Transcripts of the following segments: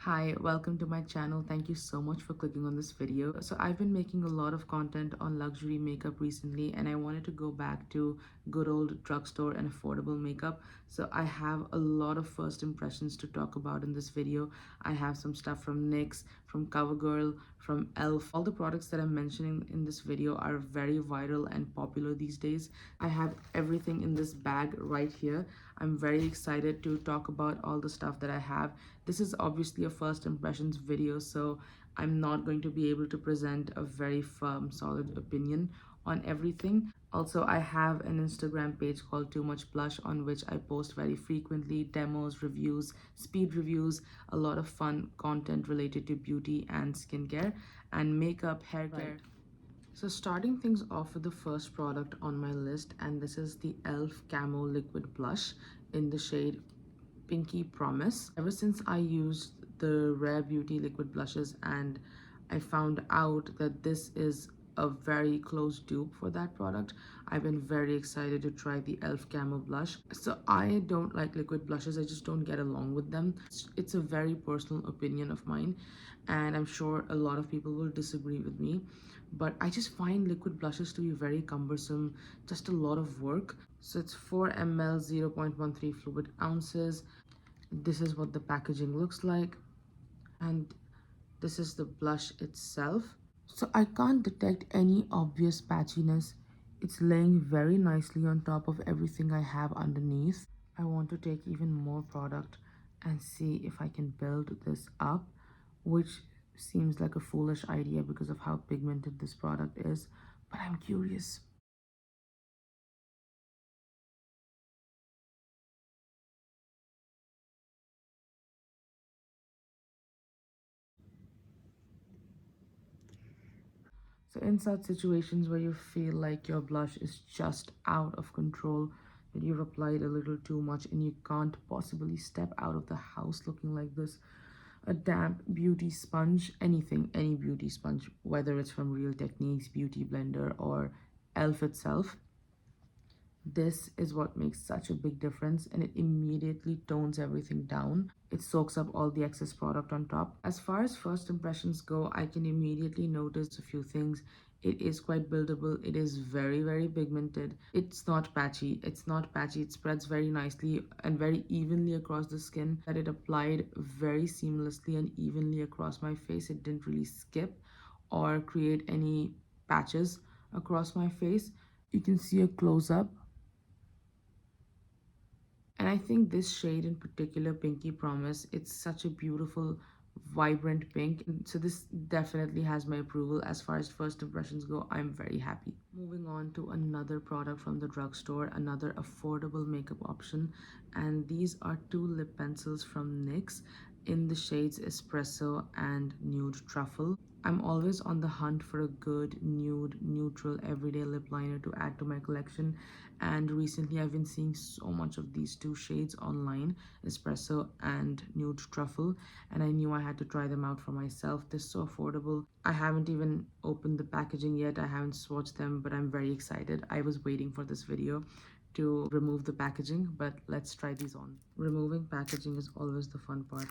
Hi, welcome to my channel. Thank you so much for clicking on this video. So I've been making a lot of content on luxury makeup recently, and I wanted to go back to good old drugstore and affordable makeup. So I have a lot of first impressions to talk about in this video. I have some stuff from NYX, from Covergirl, from ELF. All the products that I'm mentioning in this video are very viral and popular these days. I have everything in this bag right here. I'm very excited to talk about all the stuff that I have. This is obviously a first impressions video, so I'm not going to be able to present a very firm, solid opinion on everything. Also, I have an Instagram page called Too Much Blush on which I post very frequently demos, reviews, speed reviews, a lot of fun content related to beauty and skincare and makeup, hair care. So starting things off with the first product on my list, and this is the ELF Camo Liquid Blush in the shade Pinky Promise. Ever since I used the Rare Beauty liquid blushes and I found out that this is a very close dupe for that product, I've been very excited to try the ELF Camo blush. So I don't like liquid blushes, I just don't get along with them. It's a very personal opinion of mine, and I'm sure a lot of people will disagree with me, but I just find liquid blushes to be very cumbersome, just a lot of work. So it's 4 ml, 0.13 fluid ounces. This is what the packaging looks like, and this is the blush itself. So I can't detect any obvious patchiness. It's laying very nicely on top of everything I have underneath. I want to take even more product and see if I can build this up, which seems like a foolish idea because of how pigmented this product is, but I'm curious. So in such situations where you feel like your blush is just out of control, that you've applied a little too much and you can't possibly step out of the house looking like this, a damp beauty sponge, anything, any beauty sponge, whether it's from Real Techniques, Beauty Blender, or ELF itself, this is what makes such a big difference, and it immediately tones everything down. It soaks up all the excess product on top. As far as first impressions go, I can immediately notice a few things. It is quite buildable. It is very, very pigmented. It's not patchy. It's not patchy. It spreads very nicely and very evenly across the skin. That it applied very seamlessly and evenly across my face. It didn't really skip or create any patches across my face. You can see a close-up, and I think this shade in particular, Pinky Promise, it's such a beautiful, vibrant pink. So this definitely has my approval. As far as first impressions go, I'm very happy. Moving on to another product from the drugstore, another affordable makeup option. And these are two lip pencils from NYX in the shades Espresso and Nude Truffle. I'm always on the hunt for a good, nude, neutral, everyday lip liner to add to my collection. And recently I've been seeing so much of these two shades online, Espresso and Nude Truffle, and I knew I had to try them out for myself. They're so affordable. I haven't even opened the packaging yet. I haven't swatched them, but I'm very excited. I was waiting for this video to remove the packaging, but let's try these on. Removing packaging is always the fun part.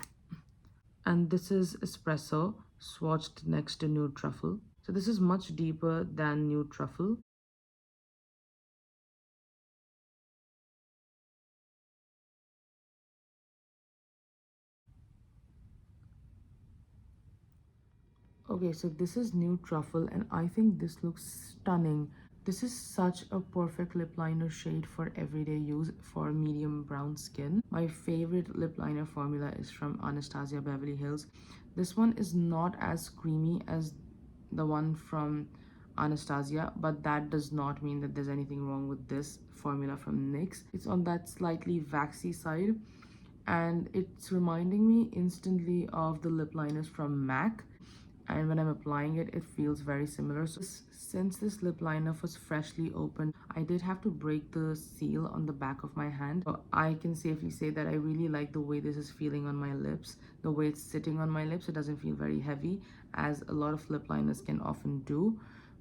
And this is Espresso swatched next to Nude Truffle. So this is much deeper than Nude Truffle. Okay, so this is Nude Truffle, and I think this looks stunning. This is such a perfect lip liner shade for everyday use for medium brown skin. My favorite lip liner formula is from Anastasia Beverly Hills. This one is not as creamy as the one from Anastasia, but that does not mean that there's anything wrong with this formula from NYX. It's on that slightly waxy side, and it's reminding me instantly of the lip liners from MAC, and when I'm applying it, it feels very similar. So since this lip liner was freshly opened, I did have to break the seal on the back of my hand. So I can safely say that I really like the way this is feeling on my lips, the way it's sitting on my lips. It doesn't feel very heavy, as a lot of lip liners can often do.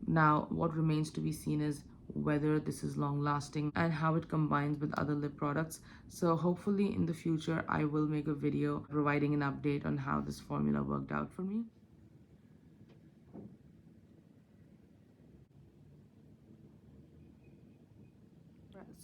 Now, what remains to be seen is whether this is long lasting and how it combines with other lip products. So hopefully in the future I will make a video providing an update on how this formula worked out for me.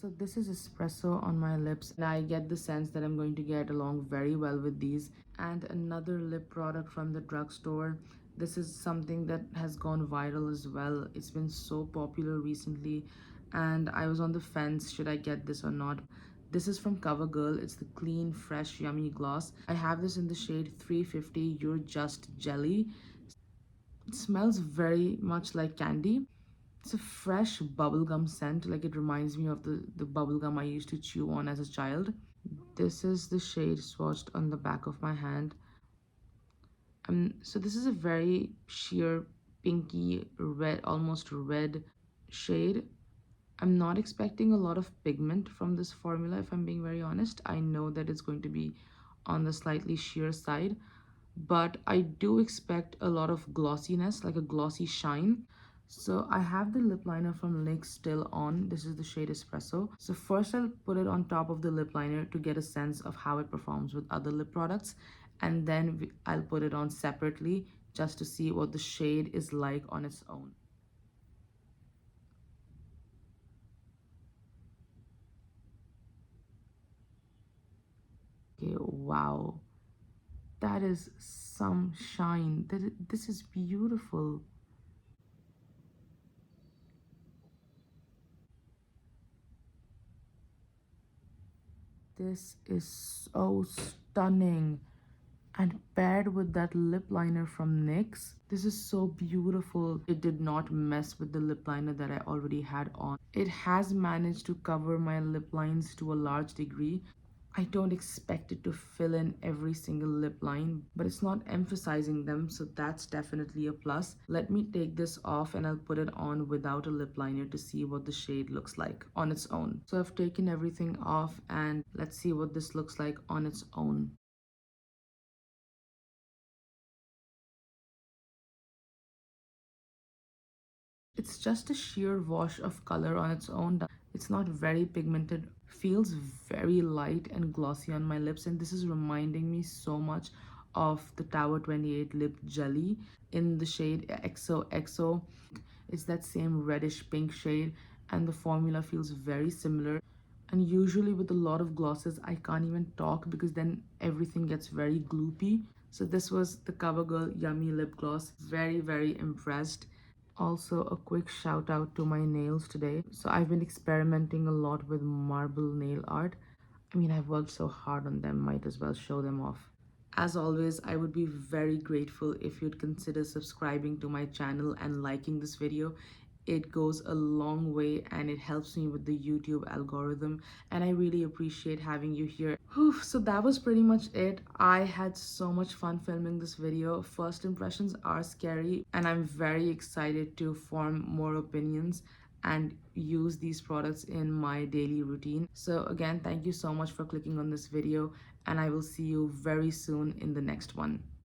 So this is espresso on my lips, and I get the sense that I'm going to get along very well with these. And another lip product from the drugstore. This is something that has gone viral as well. It's been so popular recently, and I was on the fence, should I get this or not? This is from Covergirl. It's the Clean Fresh Yummy Gloss. I have this in the shade 350 You're Just Jelly. It smells very much like candy. It's a fresh bubblegum scent, like it reminds me of the bubblegum I used to chew on as a child. This is the shade swatched on the back of my hand. So this is a very sheer pinky red, almost red shade. I'm not expecting a lot of pigment from this formula, if I'm being very honest. I know that it's going to be on the slightly sheer side, but I do expect a lot of glossiness, like a glossy shine. So I have the lip liner from NYX still on. This is the shade Espresso. So first I'll put it on top of the lip liner to get a sense of how it performs with other lip products. And then I'll put it on separately just to see what the shade is like on its own. Okay, wow. That is some shine. This is beautiful. This is so stunning. And paired with that lip liner from NYX, this is so beautiful. It did not mess with the lip liner that I already had on. It has managed to cover my lip lines to a large degree. I don't expect it to fill in every single lip line, but it's not emphasizing them, so that's definitely a plus. Let me take this off and I'll put it on without a lip liner to see what the shade looks like on its own. So I've taken everything off and let's see what this looks like on its own. It's just a sheer wash of color on its own. It's not very pigmented, feels very light and glossy on my lips, and this is reminding me so much of the Tower 28 lip jelly in the shade XOXO. It's that same reddish pink shade, and the formula feels very similar. And usually with a lot of glosses, I can't even talk because then everything gets very gloopy. So this was the CoverGirl Yummy Lip Gloss. Very, very impressed. Also, a quick shout out to my nails today. So I've been experimenting a lot with marble nail art. I mean, I've worked so hard on them, might as well show them off. As always, I would be very grateful if you'd consider subscribing to my channel and liking this video. It goes a long way and it helps me with the YouTube algorithm, and I really appreciate having you here. Whew, so that was pretty much it. I had so much fun filming this video. First impressions are scary and I'm very excited to form more opinions and use these products in my daily routine. So again, thank you so much for clicking on this video, and I will see you very soon in the next one.